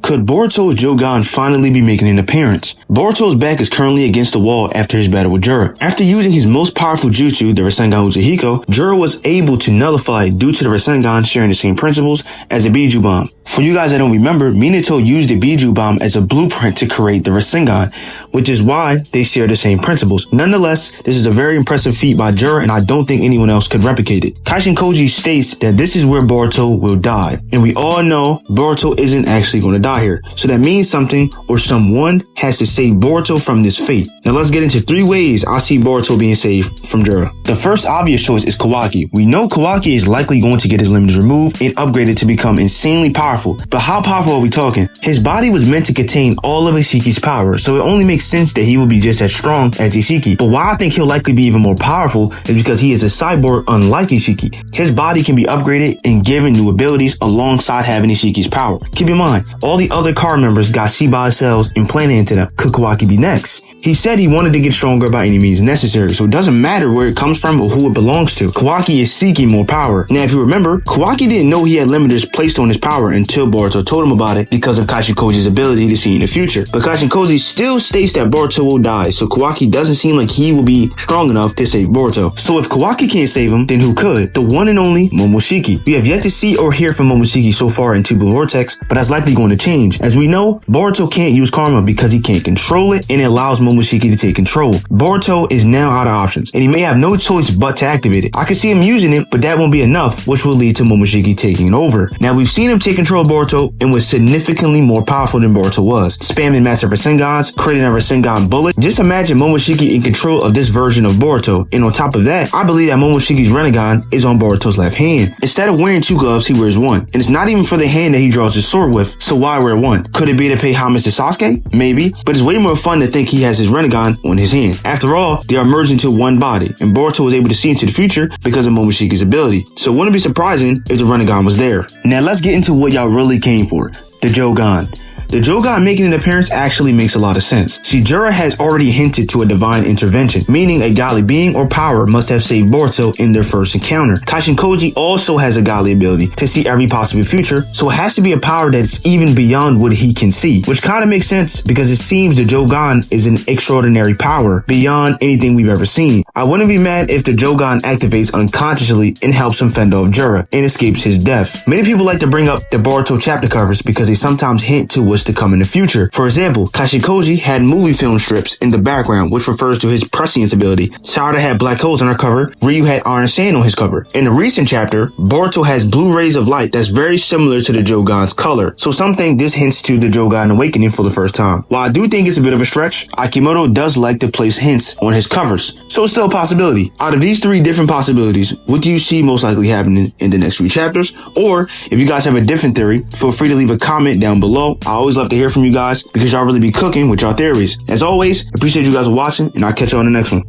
Could Boruto's Jougan finally be making an appearance? Boruto's back is currently against the wall after his battle with Jura. After using his most powerful jutsu, the Rasengan Uzahiko, Jura was able to nullify it due to the Rasengan sharing the same principles as the Biju Bomb. For you guys that don't remember, Minato used the Biju Bomb as a blueprint to create the Rasengan, which is why they share the same principles. Nonetheless, this is a very impressive feat by Jura, and I don't think anyone else could replicate it. Kashin Koji states that this is where Boruto will die, and we all know Boruto isn't actually going to die here. So that means something or someone has to save Boruto from this fate. Now let's get into 3 ways I see Boruto being saved from Jura. The first obvious choice is Kawaki. We know Kawaki is likely going to get his limbs removed and upgraded to become insanely powerful. But how powerful are we talking? His body was meant to contain all of Ishiki's power, so it only makes sense that he will be just as strong as Ishiki. But why I think he'll likely be even more powerful is because he is a cyborg unlike Ishiki. His body can be upgraded and given new abilities alongside having Ishiki's power. Keep in mind, all the other car members got Shibai cells implanted into them. Could Kawaki be next? He said he wanted to get stronger by any means necessary, so it doesn't matter where it comes from or who it belongs to. Kawaki is seeking more power. Now, if you remember, Kawaki didn't know he had limiters placed on his power until Boruto told him about it because of Kashin Koji's ability to see in the future. But Kashin Koji still states that Boruto will die, so Kawaki doesn't seem like he will be strong enough to save Boruto. So if Kawaki can't save him, then who could? The one and only Momoshiki. We have yet to see or hear from Momoshiki so far in Blue Vortex, but that's likely going to change. As we know, Boruto can't use karma because he can't control it, and it allows Momoshiki to take control. Boruto is now out of options, and he may have no choice but to activate it. I can see him using it, but that won't be enough, which will lead to Momoshiki taking it over. Now, we've seen him take control of Boruto and was significantly more powerful than Boruto was, spamming massive Rasengans, creating a Rasengan bullet. Just imagine Momoshiki in control of this version of Boruto, and on top of that, I believe that Momoshiki's Rinnegan is on Boruto's left hand. Instead of wearing 2 gloves, he wears 1, and it's not even for the hand that he draws his sword with, so why wear 1? Could it be to pay homage to Sasuke? Maybe, but it's way more fun to think he has his Rinnegan on his hand. After all, they are merged into one body, and Boruto was able to see into the future because of Momoshiki's ability, so it wouldn't be surprising if the Rinnegan was there. Now let's get into what y'all really came for, the Jougan. The Jougan making an appearance actually makes a lot of sense. See, Jura has already hinted to a divine intervention, meaning a godly being or power must have saved Boruto in their first encounter. Kashin Koji also has a godly ability to see every possible future, so it has to be a power that's even beyond what he can see, which kind of makes sense because it seems the Jougan is an extraordinary power beyond anything we've ever seen. I wouldn't be mad if the Jougan activates unconsciously and helps him fend off Jura and escapes his death. Many people like to bring up the Boruto chapter covers because they sometimes hint to what's to come in the future. For example, Kashin Koji had movie film strips in the background, which refers to his prescience ability. Sarada had black holes on her cover. Ryu had iron sand on his cover. In the recent chapter, Boruto has blue rays of light that's very similar to the Jougan's color. So some think this hints to the Jougan awakening for the first time. While I do think it's a bit of a stretch, Akimoto does like to place hints on his covers. So it's still a possibility. Out of these 3 different possibilities, what do you see most likely happening in the next few chapters? Or if you guys have a different theory, feel free to leave a comment down below. I always love to hear from you guys because y'all really be cooking with y'all theories. As always, appreciate you guys watching, and I'll catch you on the next one.